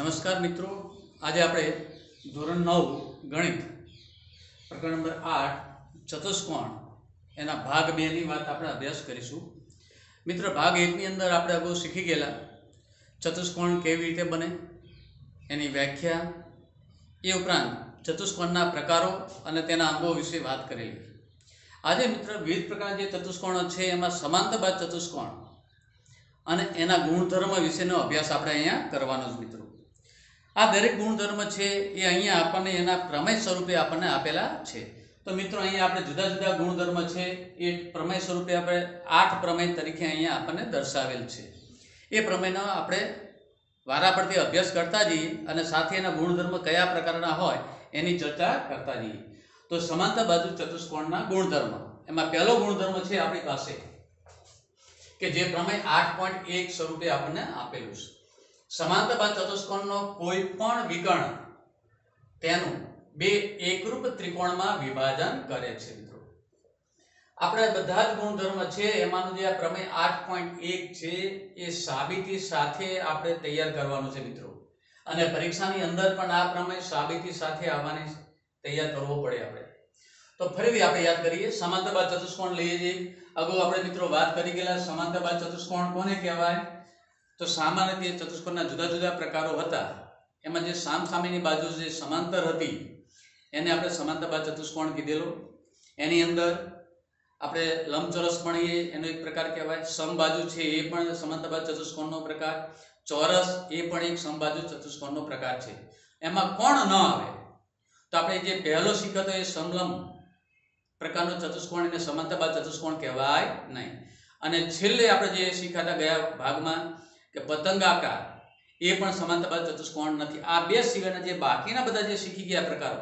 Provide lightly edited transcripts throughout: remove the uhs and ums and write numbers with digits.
નમસ્કાર મિત્રો, આજે આપણે ધોરણ 9 ગણિત પ્રકરણ નંબર 8 ચતુષ્કોણ એના ભાગ 2 ની વાત આપણે અભ્યાસ કરીશું. મિત્ર, ભાગ 1 ની અંદર આપણે અગાઉ શીખી ગયેલા ચતુષ્કોણ કેવી રીતે બને, એની વ્યાખ્યા, એ ઉપરાંત ચતુષ્કોણના પ્રકારો અને તેના અંગો વિશે વાત કરેલી. આજે મિત્ર વિવિધ પ્રકારના જે ચતુષ્કોણો છે એમાં સમાંતરબાદ ચતુષ્કોણ અને એના ગુણધર્મ વિશેનો અભ્યાસ આપણે અહીંયા કરવાનો છે. મિત્રો, આ દરેક ગુણધર્મ છે એ અહીંયા આપણને એના પ્રમેય સ્વરૂપે આપણને આપેલા છે. તો મિત્રો, અહીંયા આપણે જુદા જુદા ગુણધર્મ છે એ પ્રમેય સ્વરૂપે આપણે 8 પ્રમેય તરીકે અહીંયા આપણને દર્શાવેલ છે. એ પ્રમેયનો આપણે વારાફરતી અભ્યાસ કરતા જઈએ અને સાથે એના ગુણધર્મ કયા પ્રકારના હોય એની ચર્ચા કરતા જઈએ. તો સમાંતર બાજુ ચતુષ્કોણના ગુણધર્મ, એમાં પહેલો ગુણધર્મ છે આપણી પાસે કે જે પ્રમેય 8.1 સ્વરૂપે આપણને આપેલું છે. સમાંતરબાદ ચતુષ્કોણનો કોઈ પણ વિકર્ણ તેનું બે એકરૂપ ત્રિકોણમાં વિભાજન કરે છે. મિત્રો, આપણે બધા જ ગુણધર્મ છે એમાંનું જે આ પ્રમેય 8.1 છે એ સાબિતી સાથે આપણે તૈયાર કરવાનું છે. મિત્રો, અને પરીક્ષાની અંદર પણ આ પ્રમેય સાબિતી સાથે આવવાની તૈયાર કરવો પડે આપણે. તો ફરીથી આપણે યાદ કરીએ, સમાંતરબાદ ચતુષ્કોણ લઈએ છીએ. અગાઉ આપણે મિત્રો વાત કરી ગયેલા સમાંતરબાદ ચતુષ્કોણ કોને કહેવાય? તો સામાન્ય રીતે ચતુષ્કોણના જુદા જુદા પ્રકારો હતા. એમાં જે સામસામેની બાજુ જે સમાંતર હતી એને આપણે સમાંતરબાદ ચતુષ્કોણ કીધેલો. એની અંદર આપણે લંબચોરસ ભણીએ એનો એક પ્રકાર કહેવાય. સમબાજુ છે એ પણ સમાંતરબાદ ચતુષ્કોણનો પ્રકાર. ચોરસ એ પણ એક સમબાજુ ચતુષ્કોણનો પ્રકાર છે. એમાં કોણ ન આવે? તો આપણે જે પહેલો શીખ્યો તો એ સમલંબ પ્રકારનો ચતુષ્કોણ એને સમાંતરબાદ ચતુષ્કોણ કહેવાય નહીં. અને છેલ્લે આપણે જે શીખ્યા ગયા ભાગમાં કે પતંગાકાર, એ પણ સમાંતરબાદ ચતુષ્કોણ નથી. આ બે સિવાયના જે બાકીના બધા જે શીખી ગયા પ્રકારો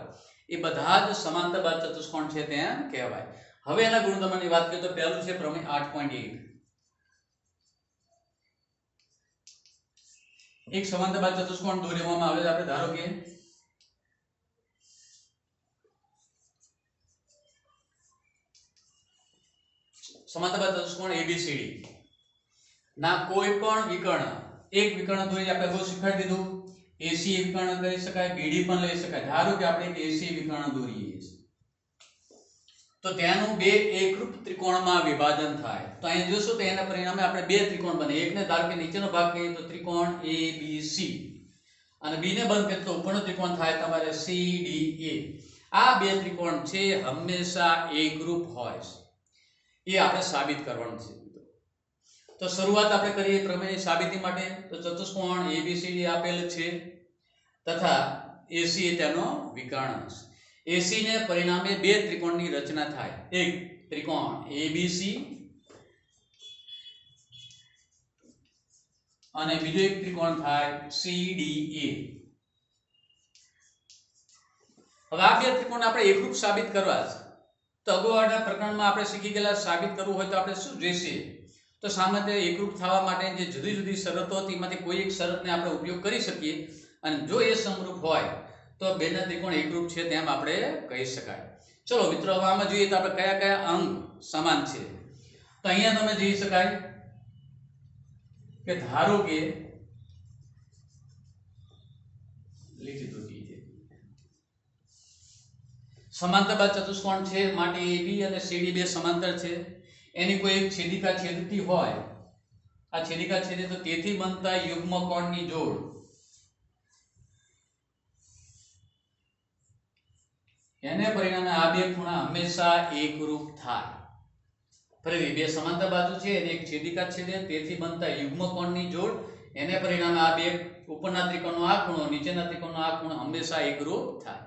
એ બધા જ સમાંતરબાદ ચતુષ્કોણ છે તેમ કહેવાય. હવે એના ગુણધર્મની વાત કરીએ તો પહેલું છે પ્રમેય 8.1. એક સમાંતરબાદ ચતુષ્કોણ દોરવામાં આવે છે. આપણે ધારો કે સમાંતરબાદ ચતુષ્કોણ ABCD ના કોઈ પણ વિકર્ણ, એક વિકર્ણ દોરી આપણે બહુ શીખવાડી દીધું. AC વિકર્ણ કરી શકાય, BD પણ લઈ શકાય. ધારો કે આપણે એક AC વિકર્ણ દોરીએ તો તેનું બે એકરૂપ ત્રિકોણમાં વિભાજન થાય. તો અહીં જોશો તો એના પરિણામે આપણે બે ત્રિકોણ બને. એકને ધારો કે નીચેનો ભાગ કહીએ તો ત્રિકોણ ABC, અને બીને બંધ કરીએ તો ઉપરનો ત્રિકોણ થાય તમારે CDA. આ બે ત્રિકોણ છે હંમેશા એકરૂપ હોય છે, એ આપણે સાબિત કરવાનું છે. તો શરૂઆત આપણે કરીએ પ્રમેય સાબિતી માટે. તો ચતુષ્કોણ ABCD આપેલ છે તથા AC તેનો વિકર્ણ છે. AC ને પરિણામે બે ત્રિકોણની રચના થાય. એક ત્રિકોણ ABC અને બીજો એક ત્રિકોણ થાય CDA. હવે આ બે ત્રિકોણ આપણે એકરૂપ સાબિત કરવા છે. તો અગાઉના પ્રકરણમાં આપણે શીખી ગયેલા સાબિત કરવું હોય તો આપણે શું જોઈશે? તો સામાન્ય એકરૂપ થવા માટે જે જુદી જુદી શરતો હતી એમાંથી કોઈ એક શરતને આપણે ઉપયોગ કરી શકીએ, અને જો એ સમરૂપ હોય તો બેના ત્રિકોણ એકરૂપ છે તેમ આપણે કહી શકાય. ચલો મિત્રો, હવે આમાં જોઈએ તો આપણે કયા કયા અંગ સમાન છે. તો અહીંયા તમે જોઈ શકાય કે ધારો કે સમાંતરબાદ ચતુષ્કોણ છે માટે AB અને CD બે સમાંતર છે. એની કોઈ એક છેદિકા છેદતી હોય, આ છેદિકા છેદે તો તેથી બનતા યુગ્મ કોણની જોડ એને પરિણામે આ બે ખૂણા હંમેશા એકરૂપ થાય. ફરીથી બે સમાંતર બાજુ છે અને એક છેદિકા છેદે તેથી બનતા યુગ્મ કોણની જોડ એને પરિણામે આ બે ઉપરના ત્રિકોણનો આ ખૂણો, નીચેના ત્રિકોણનો આ ખૂણો હંમેશા એકરૂપ થાય.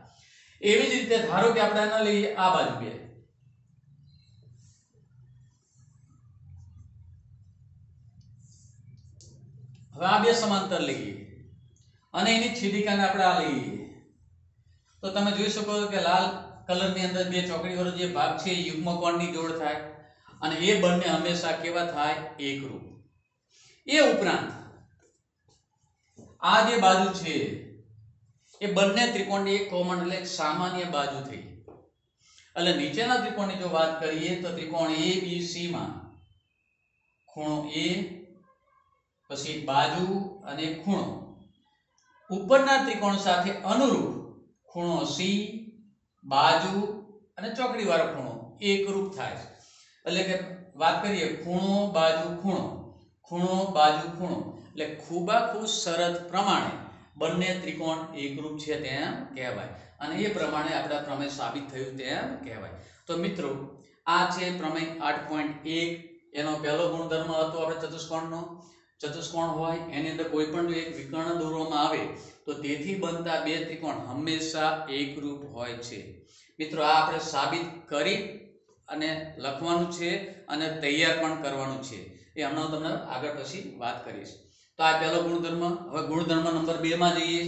એવી જ રીતે ધારો કે આપણે આના લઈએ આ બાજુ બે, હવે આ બે સમાંતર લઈએ અને એની છેદિકાને આપણે આ લઈએ તો તમે જોઈ શકો કે લાલ કલરની અંદર બે ચોકડી વાળો જે ભાગ છે યુગ્મ કોણની જોડ થાય, અને એ બંને હંમેશા કેવા થાય? એકરૂપ. એ ઉપરાંત આ જે બાજુ છે એ બંને ત્રિકોણની એક કોમન એટલે સામાન્ય બાજુ થઈ. એટલે નીચેના ત્રિકોણની જો વાત કરીએ તો ત્રિકોણ ABC માં ખૂણો A, પછી બાજુ અને ખૂણો ઉપરના ત્રિકોણ સાથે અનુરૂપ ખૂણો C, બાજુ અને ચોકડી વાળો ખૂણો એકરૂપ થાય છે. એટલે કે વાત કરીએ ખૂણો બાજુ ખૂણો, ખૂણો બાજુ ખૂણો, એટલે ખૂબાખૂબ શરત પ્રમાણે બંને ત્રિકોણ એકરૂપ છે તેમ કહેવાય, અને એ પ્રમાણે આપણા પ્રમેય સાબિત થયું તેમ કહેવાય. તો મિત્રો આ છે પ્રમેય 8.1. એનો પહેલો ગુણધર્મ હતો આપણે ચતુષ્કોણનો. ચતુષ્કોણ હોય એની અંદર કોઈ પણ એક વિકર્ણ દોરવામાં આવે તો તેથી બનતા બે ત્રિકોણ હંમેશા એકરૂપ હોય છે. મિત્રો આ આપણે સાબિત કરી અને લખવાનું છે અને તૈયાર પણ કરવાનું છે. એ હમણાં હું તમને આગળ પછી વાત કરીશ. તો આ પહેલો ગુણધર્મ. હવે ગુણધર્મ નંબર 2 માં જઈએ.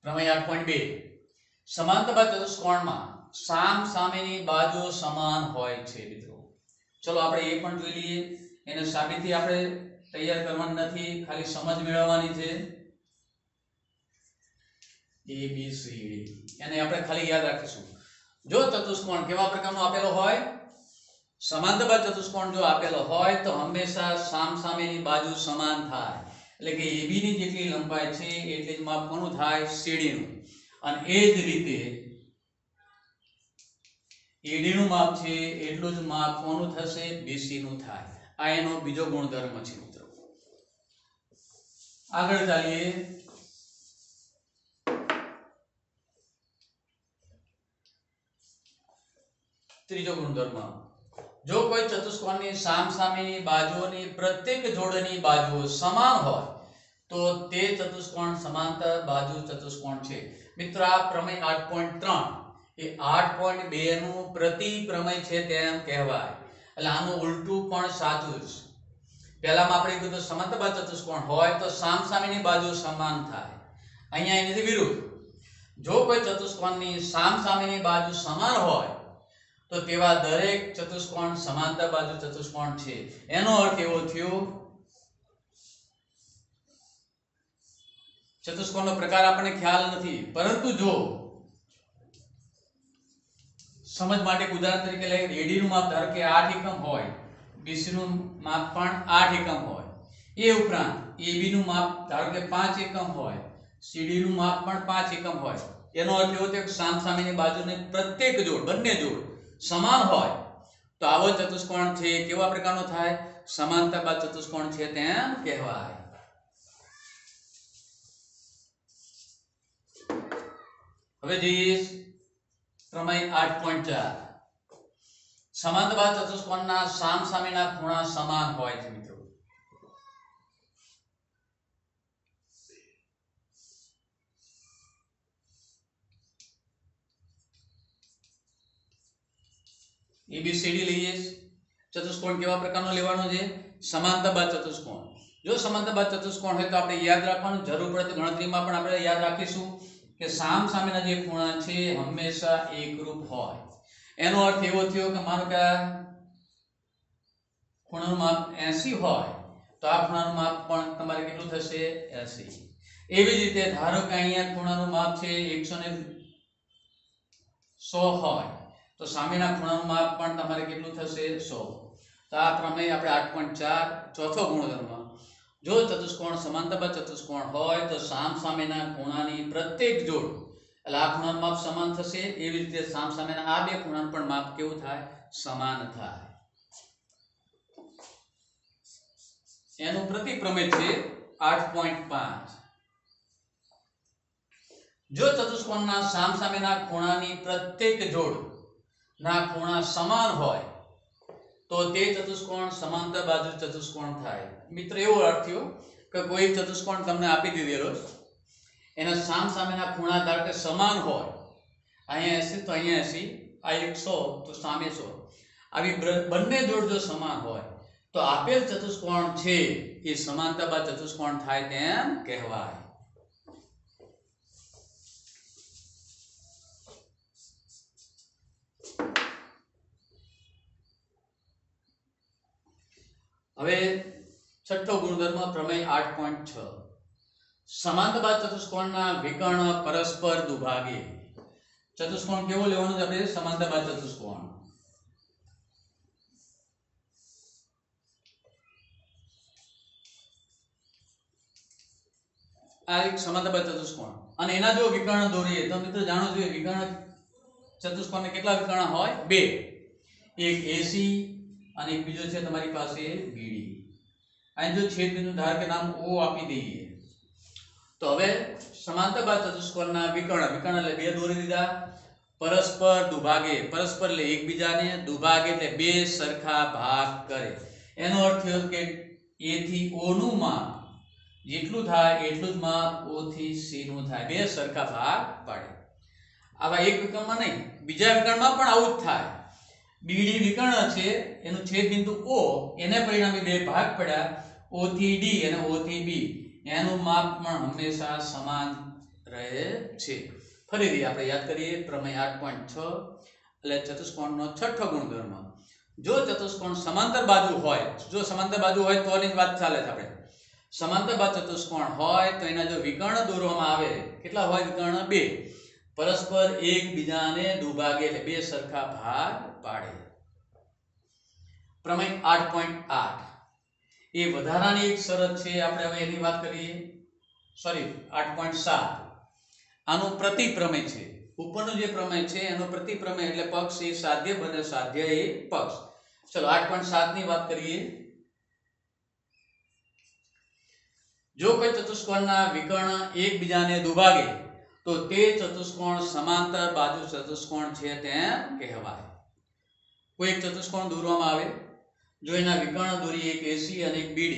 પ્રમેય 8.2. સમાંતર ચતુષ્કોણમાં સામ સામેની બાજુઓ સમાન હોય છે. મિત્રો ચલો આપણે એ પણ જોઈ લઈએ. એને સાબિતી આપણે તૈયાર કરવાની નથી, ખાલી સમજ મેળવવાની છે. ABCD એને આપણે ખાલી યાદ રાખીશું. જો ચતુષ્કોણ કેવા પ્રકારનો આપેલો હોય, સમાંતર ચતુષ્કોણ જો આપેલો હોય તો હંમેશા સામ સામેની બાજુ સમાન થાય. એટલે કે AB ની જેટલી લંબાઈ છે એટલી જ માપ કોનું થાય? CD નું. અને એ જ રીતે AD નું માપ છે એટલું જ માપ કોનું થશે? BC નું થાય. આ એનો બીજો ગુણધર્મ છે. મિત્રો આગળ ચાલીએ. ત્રીજો ગુણધર્મ. જો કોઈ ચતુષ્કોણની સામસામેની બાજુઓની પ્રત્યેક જોડની બાજુઓ સમાન હોય તો તે ચતુષ્કોણ સમાંતર બાજુ ચતુષ્કોણ છે. મિત્રો આ પ્રમેય 8.3 એ 8.2 નું પ્રતિ પ્રમેય છે તેમ કહેવાય. એટલે આનું ઉલટું પણ સાચું છે. પહેલામાં આપણે કીધું સમાંતર બાજુ ચતુષ્કોણ હોય તો સામસામેની બાજુ સમાન થાય. અહીંયા એની વિરુદ્ધ. જો કોઈ ચતુષ્કોણની સામસામેની બાજુ સમાન હોય તો તેવા દરેક ચતુષ્કોણ સમાંતર બાજુ ચતુષ્કોણ છે. એનો અર્થ એવો થયો, ચતુષ્કોણનો પ્રકાર આપણને ખ્યાલ નથી, પરંતુ જો સમજ માટે ઉદાહરણ તરીકે લઈએ, AD નું માપ ધારો કે 8 એકમ હોય, BC નું માપ પણ 8 એકમ હોય. એ ઉપરાંત AB નું માપ ધારો કે 5 એકમ હોય, CD નું માપ પણ 5 એકમ હોય. એનો અર્થ એવો થયો કે સામસામેની બાજુની પ્રત્યેક જોડ, બંને જોડ સમાન હોય તો આવો ચતુષ્કોણ છે કેવા પ્રકારનો થાય? સમાંતર બાજુ ચતુષ્કોણ છે તેમ કહેવાય. હવે જોઈએ પ્રમેય 8.4. સમાંતર બાજુ ચતુષ્કોણના સામસામેના ખૂણા સમાન હોય છે. મિત્રો ABCD લઈએ. ચતુષ્કોણ કેવા પ્રકારનો લેવાનો છે? સમાંતર બાજુ ચતુષ્કોણ. જો સમાંતર બાજુ ચતુષ્કોણ હોય તો આપણે યાદ રાખવાનું, જરૂર પડે તો ગણતરીમાં પણ આપણે યાદ રાખીશું કે સામસામેના જે ખૂણા છે હંમેશા એકરૂપ હોય. એનો અર્થ એવો થયો કે માનો કે ખૂણાનું માપ 80 હોય તો આ ખૂણાનું માપ પણ તમારે કેટલું થશે? 80. એવી જ રીતે ધારો કે અહીંયા ખૂણાનું માપ છે 100 હોય તો સામેના ખૂણાનું માપ પણ તમારે કેટલું થશે? 100. તો આ પ્રમેય આપણે 8.4 ચોથો ગુણધર્મ. જો ચતુષ્કોણ સમાંતર બાજુ ચતુષ્કોણ હોય તો સામસામેના ખૂણાની પ્રત્યેક જોડ, એટલે આ ખૂણાનું માપ સમાન થશે, એવી રીતે સામસામેના આ બે ખૂણાનું પણ માપ કેવું થાય? સમાન થાય. એનું પ્રતિ પ્રમેય છે 8.5. જો ચતુષ્કોણના સામસામેના ખૂણાની પ્રત્યેક જોડ ના ખૂણા સમાન હોય તો તે ચતુષ્કોણ સમાંતર બાજુ ચતુષ્કોણ થાય. મિત્ર એવો અર્થ થયો કે કોઈ ચતુષ્કોણ તમને આપી દીધેલો, એના સામસામેના ખૂણા ધારો કે સમાન હોય, અહીંયા 80 તો અહીંયા 80, આ 100 તો સામે 100, આવી બંને જોડ જો સમાન હોય તો આપેલ ચતુષ્કોણ છે એ સમાંતર બાજુ ચતુષ્કોણ થાય તેમ કહેવાય. હવે છઠ્ઠો ગુણધર્મ પ્રમેય 8.6. સમાંતર બાજુ ચતુષ્કોણના વિકર્ણ પરસ્પર દુભાગે. ચતુષ્કોણ કેવો લેવાનો છે આપણે? સમાંતર બાજુ ચતુષ્કોણ. આ એક સમાંતરબાજુ ચતુષ્કોણ અને એના જો વિકર્ણ દોરીએ તો મિત્રો જાણો જોઈએ વિકર્ણ ચતુષ્કોણને કેટલા વિકર્ણ હોય? બે, એક AC અને એક બીજો છે તમારી પાસે BD. અહીં જો છેદ બિંદુ ધાર કે નામ O આપી દઈએ તો હવે સમાંતરબાજુ ચતુષ્કોણના વિકર્ણ એટલે બે દોરી દીધા, પરસ્પર દુભાગે, પરસ્પર એટલે એકબીજાને, દુભાગે એટલે બે સરખા ભાગ કરે. એનો અર્થ થયો કે A થી O નું માપ જેટલું થાય એટલું જ માપ O થી C નું થાય, બે સરખા ભાગ પાડે. આવા એક વિકર્ણમાં નહીં, બીજા વિકર્ણમાં પણ આવું જ થાય. BD વિકર્ણ છે એનું છેદ બિંદુ O એને પરિણામે બે ભાગ પડ્યા, O થી D અને O થી B. એનું માપ પણ હંમેશા સમાન રહે છે. ફરીથી આપણે યાદ કરીએ પ્રમેય 8.6 એટલે ચતુષ્કોણનો છઠ્ઠો ગુણધર્મ. જો ચતુષ્કોણ સમાંતર બાજુ હોય, જો સમાંતર બાજુ હોય તો ની વાત ચાલે છે. આપણે સમાંતર બાજુ ચતુષ્કોણ હોય તો એના જો વિકર્ણ દોરવામાં આવે, કેટલા હોય વિકર્ણ? બે, પરસ્પર એકબીજાને દુભાગે એટલે બે સરખા ભાગ પાડે. પ્રમેય 8.8 એ વધારાની એક શરત છે. આપણે હવે એની વાત કરીએ. 8.7 આનું પ્રતિપ્રમેય છે. ઉપરનો જે પ્રમેય છે એનો પ્રતિપ્રમેય એટલે પક્ષ એ સાધ્ય બને, સાધ્ય એ પક્ષ. ચલો 8.7 ની વાત કરીએ. જો કોઈ ચતુષ્કોણના વિકર્ણ એકબીજાને દુભાગે તો તે ચતુષ્કોણ સમાંતર બાજુ ચતુષ્કોણ છે તેમ કહેવાય. કોઈ એક ચતુષ્કોણ દોરવામાં આવે, જો એના વિકર્ણ દોરીએ એક AC અને એક BD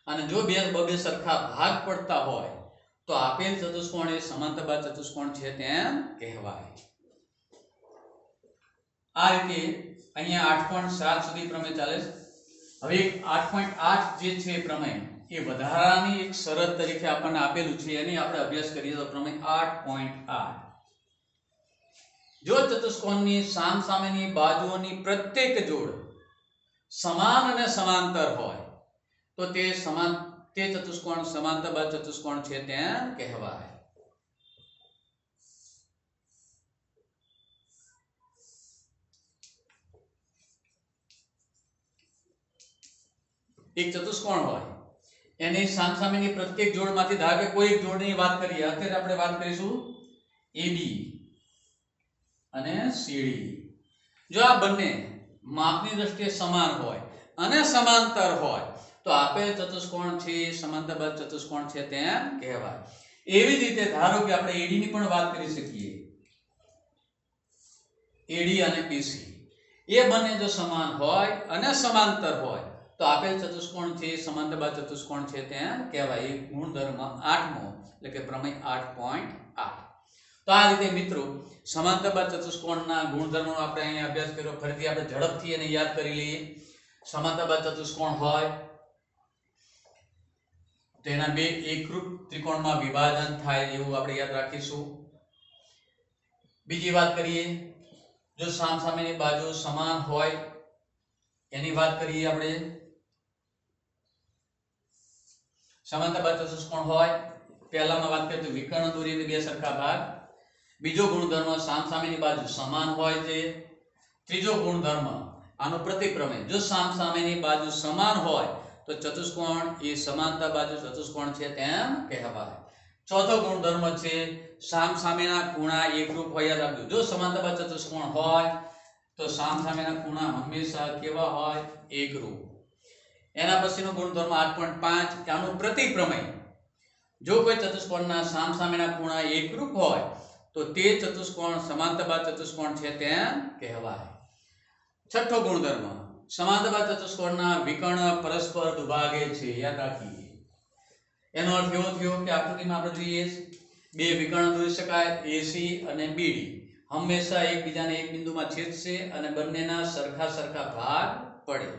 અને જો બે સરખા ભાગ પડતા હોય તો આપેલ ચતુષ્કોણ એ સમાંતર બાજુ ચતુષ્કોણ છે તેમ કહેવાય. આ રીતે અહીંયા 8.7 સુધી પ્રમેય ચાલે છે. હવે 8.8 જે છે પ્રમેય એ વધારાની એક શરત તરીકે આપણને આપેલું છે, એની આપણે અભ્યાસ કરીએ તો પ્રમેય 8.8 જો ચતુષ્કોણની સામસામેની બાજુઓની પ્રત્યેક જોડ સમાન અને સમાંતર હોય તો તે ચતુષ્કોણ સમાંતર બાજુ ચતુષ્કોણ છે તેમ કહેવાય. એક ચતુષ્કોણ હોય એની સામસામેની પ્રત્યેક જોડમાંથી ધારો કે કોઈ એક જોડની વાત કરીએ. અત્યારે આપણે વાત કરીશું AB અને CD. જો આ બંને માપની દ્રષ્ટિએ સમાન હોય અને સમાંતર હોય તો આપેલ ચતુષ્કોણ છે સમાંતર બાજુ ચતુષ્કોણ છે તેમ કહેવાય. એવી જ રીતે ધારો કે આપણે AD ની પણ વાત કરી શકીએ. AD અને BC એ બંને જો સમાન હોય અને સમાંતર હોય તો આપેલ ચતુષ્કોણ છે સમાંતર બાજુ ચતુષ્કોણ છે તેમ કહેવાય. એ ગુણધર્મ 8મો એટલે કે પ્રમેય 8.8. તો આ રીતે મિત્રો સમાંતર બાજુ ચતુષ્કોણના ગુણધર્મનો આપણે અહીંયા અભ્યાસ કર્યો. ફરીથી આપણે ઝડપથી એને યાદ કરી લઈએ. સમાંતર બાજુ ચતુષ્કોણ હોય તો એના બે એકરૂપ ત્રિકોણમાં વિભાજન થાય એવું આપણે યાદ રાખીશું. બીજી વાત કરીએ, જો સામસામેની બાજુ સમાન હોય એની વાત કરીએ. આપણે સમાંતર બાજુ ચતુષ્કોણ હોય, પહેલામાં વાત કરીએ તો વિકર્ણ દોરીને બે સરખા ભાગ. બીજો ગુણધર્મ સામસામેની બાજુ સમાન હોય છે. ત્રીજો ગુણધર્મ આનો પ્રતિપ્રમેય, જો સામસામેની બાજુ સમાન હોય તો ચતુષ્કોણ એ સમાંતર બાજુ ચતુષ્કોણ છે તેમ કહેવાય. ચોથો ગુણધર્મ છે સામસામેના ખૂણા એકરૂપ હોય. યાદ રાખજો, જો સમાંતર બાજુ ચતુષ્કોણ હોય તો સામસામેના ખૂણા હંમેશા કેવા હોય? એકરૂપ. એના પછીનો ગુણધર્મ 8.5 આનું પ્રતિપ્રમેય, જો કોઈ ચતુષ્કોણના સામસામેના ખૂણા એકરૂપ હોય તો તે ચતુષ્કોણ સમાંતર બાજુ ચતુષ્કોણ છે તેમ કહેવાય. છઠ્ઠો ગુણધર્મ સમાંતર બાજુ ચતુષ્કોણના વિકર્ણ પરસ્પર દુભાગે છે. યાદ રાખીએ. એનો અર્થ એવો થયો કે આકૃતિમાં આપણે જોઈએ બે વિકર્ણ દોરી શકાય AC અને BD હંમેશા એકબીજાને એક બિંદુમાં છેદશે અને બંનેના સરખા ભાગ પડે.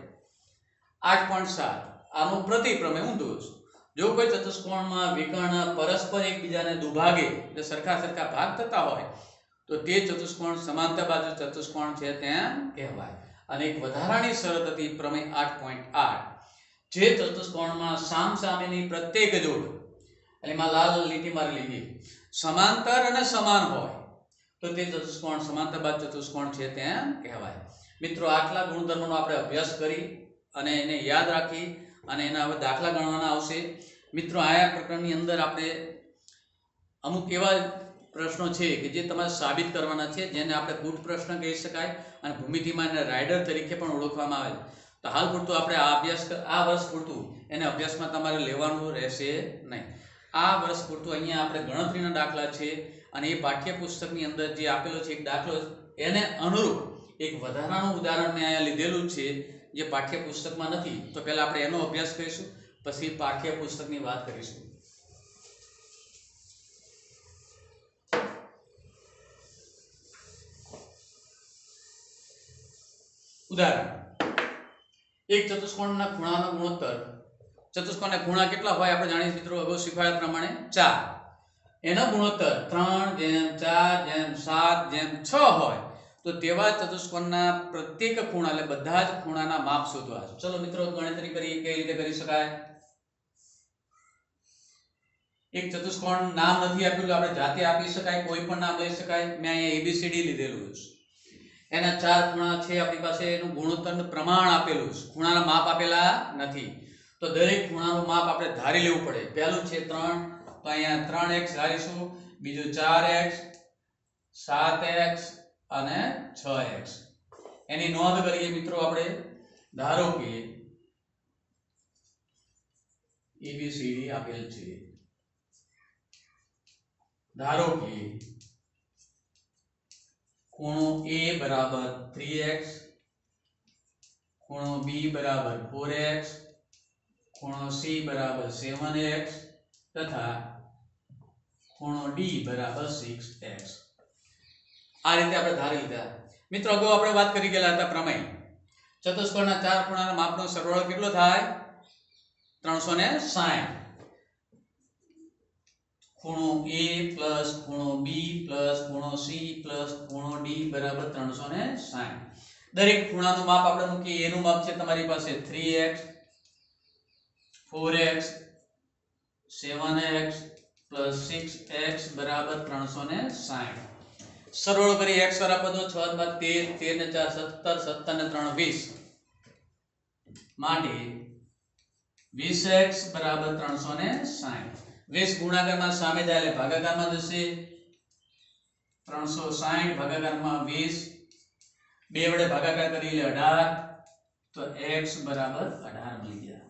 8.7 આનું પ્રતિપ્રમેય ઊંધું છે. જો કોઈ ચતુષ્કોણમાં વિકર્ણ પરસ્પર એકબીજાને દુભાગે એટલે સરખા ભાગ થતા હોય તો તે ચતુષ્કોણ સમાંતર બાજુ ચતુષ્કોણ છે તેમ કહેવાય. અને એક વધારાની શરત હતી પ્રમેય 8.8 જે ચતુષ્કોણમાં સામસામેની પ્રત્યેક જોડ, એમાં લાલ લીટી મારી લઈએ, સમાંતર અને સમાન હોય તો તે ચતુષ્કોણ સમાંતર બાજુ ચતુષ્કોણ છે તેમ કહેવાય. મિત્રો આટલા ગુણધર્મોનો આપણે અભ્યાસ કરી અને એને યાદ રાખી અને એના હવે દાખલા ગણવાના આવશે. મિત્રો આ પ્રકરણની અંદર આપણે અમુક એવા પ્રશ્નો છે કે જે તમારે સાબિત કરવાના છે, જેને આપણે કૂટ પ્રશ્ન કહી શકાય અને ભૂમિતિમાં એને રાઇડર તરીકે પણ ઓળખવામાં આવે. તો હાલ પૂરતું આપણે આ વર્ષ પૂરતું એને અભ્યાસમાં તમારે લેવાનું રહેશે નહીં. આ વર્ષ પૂરતું અહીંયા આપણે ગણતરીના દાખલા છે અને એ પાઠ્યપુસ્તકની અંદર જે આપેલો છે એક દાખલો, એને અનુરૂપ એક વધારાનું ઉદાહરણ મેં અહીંયા લીધેલું છે જે પાઠ્યપુસ્તકમાં નથી. તો પહેલા આપણે એનો અભ્યાસ કરીશું, પછી પાઠ્યપુસ્તકની વાત કરીશું. ઉદાહરણ: એક ચતુષ્કોણના ખૂણાનો ગુણોત્તર. ચતુષ્કોણના ખૂણા કેટલા હોય આપણે જાણીએ મિત્રો, અગાઉ શીખવાડ્યા પ્રમાણે 4. એનો ગુણોત્તર 3:4:7:6 હોય તો તેવા ચતુષ્કોણના પ્રત્યેક ખૂણા એટલે બધા જ ખૂણાના માપ શોધવા. ચલો મિત્રો ગણતરી કરીએ. કઈ રીતે કરી શકાય? એક ચતુષ્કોણ નામ નથી આપેલું, આપણે જાતે આપી શકાય, કોઈ પણ નામ લઈ શકાય. મેં અહીંયા એબીસીડી લીધેલું છે. એના 4 ખૂણા છે આપણી પાસે, એનું ગુણોત્તરનું પ્રમાણ આપેલું છે, ખૂણાના માપ આપેલા નથી. તો દરેક ખૂણાનું માપ આપણે ધારી લેવું પડે. પહેલું છે 3, તો અહીંયા 3x ધારીશું, બીજું 4x, 7x અને 6x. એની નોંધ કરીએ મિત્રો આપણે. ધારો કે એબીસીડી આપેલ છે. ધારો કે ખૂણો A બરાબર 3x, ખૂણો B બરાબર 4x, ખૂણો C બરાબર 7x તથા ખૂણો D બરાબર 6x. આ રીતે આપણે ધારી લીધા. મિત્રો અગાઉ આપણે વાત કરી ગયેલા હતા પ્રમેય. ચતુષ્કોણના 4 ખૂણાના માપનો સરવાળો કેટલો થાય? 360. ખૂણો A પ્લસ ખૂણો B પ્લસ ખૂણો C પ્લસ ખૂણો D બરાબર 360. દરેક ખૂણાનું માપ આપણે મૂકીએ. એનું માપ છે તમારી પાસે 3x, 4x, 7x plus 6x બરાબર 360. સરવાળો કરી x વાળા પદો 6 × 13, 13 ને 4 17, 17 ને 3 20 માટે 20x બરાબર 360. 20 ગુણાકારમાં સામે જાય એટલે ભાગાકારમાં જશે. 360 ભાગાકારમાં 20, 2 વડે ભાગાકાર કરી એટલે 18, તો x બરાબર 18 મળી ગયા.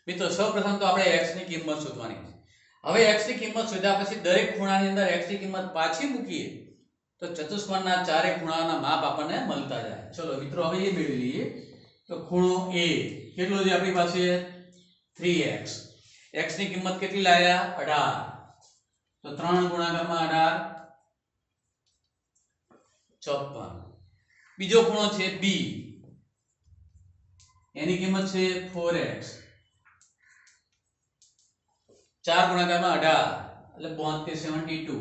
મિત્રો સૌપ્રથમ તો આપણે x ની કિંમત શોધવાની છે. હવે x ની કિંમત શોધ્યા પછી દરેક ખૂણાની અંદર x ની કિંમત પાછી મૂકીએ તો ચતુષ્કોણના ચારે ખૂણાના માપ આપણને મળતા જાય. ચલો મિત્રો હવે એ મેળવી લઈએ. તો ખૂણો A કેટલો છે આપણી પાસે? 3x. x ની કિંમત કેટલી લાવ્યા? 18. તો 3 ગુણાકારમાં 18 54. બીજો ખૂણો છે B, એની કિંમત છે 4x. 4 ગુણાકારમાં 18 એટલે 72.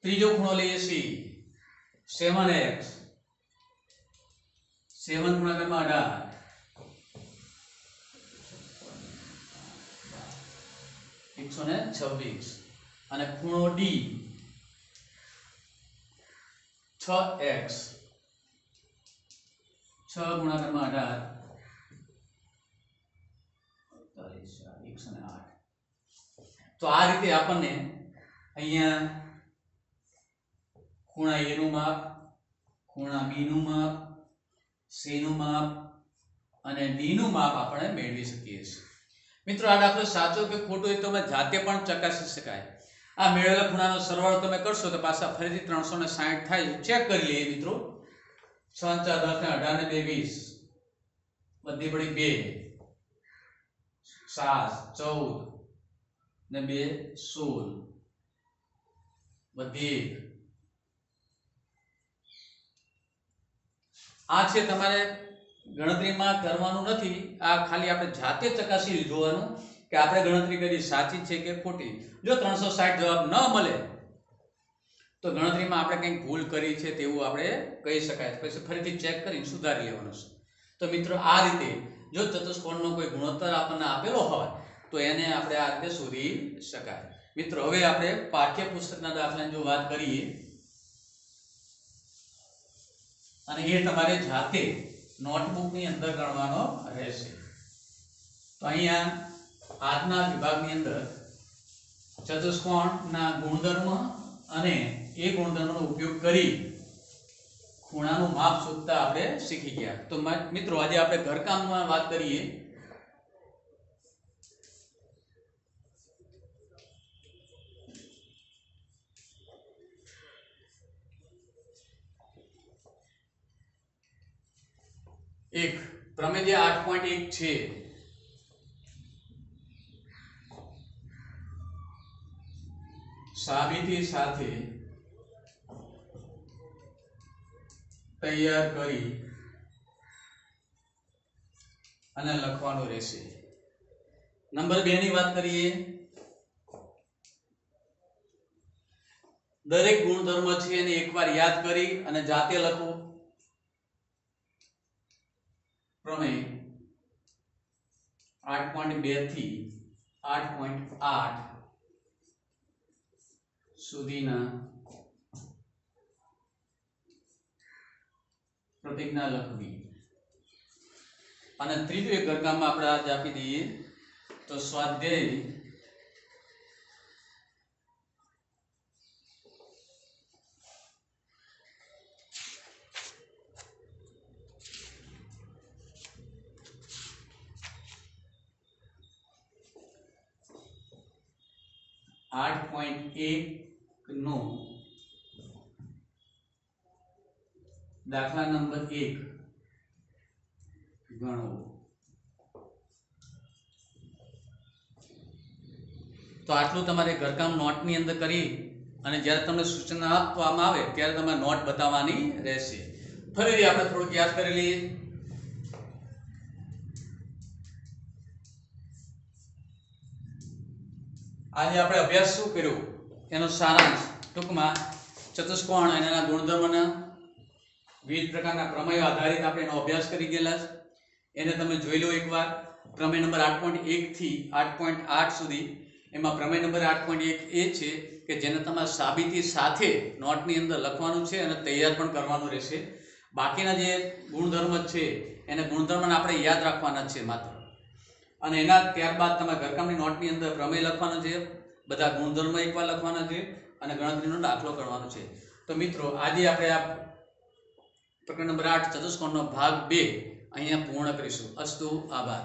ત્રીજો ખૂણો લઈએ C, 7x. 7 ગુણાકારમાં 18 126. અને ખૂણો D 6x. 6 ગુણાકારમાં 18 108. તો આ રીતે આપણને અહીંયા ખૂણા A નું માપ, ખૂણા B નું માપ, C નું માપ અને D નું માપ આપણે મેળવી શકીએ છીએ. મિત્રો આ દાખલો સાચો કે ખોટો એ તમે જાતે પણ ચકાસી શકાય. આ મેળવેલા ખૂણાનો સરવાળો તમે કરશો તો પાછા ફરીથી 360 થાય છે. ચેક કરી લઈએ મિત્રો. 6 × 4 = 10 ને 18 ને 2 20, બધી પડી 2, 7 14 ને 2 16, બધી 1. આ છે તમારે ગણતરીમાં કરવાનું નથી. આ ખાલી આપણે જાતે ચકાસી જોવાનું કે આપણે ગણતરી કરી સાચી છે કે ખોટી. જો 360 જવાબ ન મળે તો ગણતરીમાં આપણે કંઈક ભૂલ કરી છે તેવું આપણે કહી શકાય. પછી ફરીથી ચેક કરીને સુધારી લેવાનું છે. તો મિત્રો આ રીતે જો ચતુષ્કોણનો કોઈ ગુણોત્તર આપણને આપેલો હોય તો એને આપણે આ રીતે શોધી શકાય. મિત્રો હવે આપણે પાઠ્યપુસ્તકના દાખલાની જો વાત કરીએ અને એ તમારે જાતે નોટબુકની અંદર ગણવાનો રહેશે. તો તો અહીંયા આજના વિભાગની અંદર ચતુષ્કોણના ગુણધર્મ અને એ ગુણધર્મનો ઉપયોગ કરી ખૂણાનું માપ શોધતા આપણે શીખી ગયા. તો મિત્રો આજે આપણે ઘરકામમાં વાત કરીએ. એક પ્રમેય જે 8.1 છે સાબિતી સાથે તૈયાર કરી અને લખવાનું રહેશે. નંબર 2 ની વાત કરીએ. દરેક ગુણધર્મ છે એને એકવાર યાદ કરી અને જાતે લખો. પ્રમેય 8.2 થી 8.8 સુધીના પ્રતિજ્ઞા લખવી. અને ત્રીજું એક ઘરકામમાં આપણે આજે આપી દઈએ તો સ્વાધ્યાય 8.1 નો દાખલા નંબર 1 ગણો. તો આટલું તમારે ઘરકામ નોટની અંદર કરી અને જ્યારે તમને સૂચના આપવામાં આવે ત્યારે તમારે નોટ બતાવવાની રહેશે. ફરીથી આપણે થોડુંક યાદ કરી લઈએ. આજે આપણે અભ્યાસ શું કર્યો એનો સારાંશ ટૂંકમાં ચતુષ્કોણ અને એના ગુણધર્મના વિવિધ પ્રકારના પ્રમેયો આધારિત આપણે એનો અભ્યાસ કરી ગયેલા છે. એને તમે જોઈ લો એકવાર. પ્રમેય નંબર 8.1 થી 8.8 સુધી. એમાં પ્રમેય નંબર 8.1 એ છે કે જેને તમારે સાબિતી સાથે નોટની અંદર લખવાનું છે અને તૈયાર પણ કરવાનું રહેશે. બાકીના જે ગુણધર્મ છે એને ગુણધર્મને આપણે યાદ રાખવાના છે માત્ર. અને એના ત્યારબાદ તમારે ઘરકામની નોટની અંદર પ્રમેય લખવાનો છે, બધા ગુણધર્મ એકવાર લખવાના છે અને ગણતરીનો દાખલો કરવાનો છે. તો મિત્રો આજે આપણે આ પ્રકરણ નંબર 8 ચતુષ્કોણનો ભાગ 2 અહીંયા પૂર્ણ કરીશું. અસ્તુ. આભાર.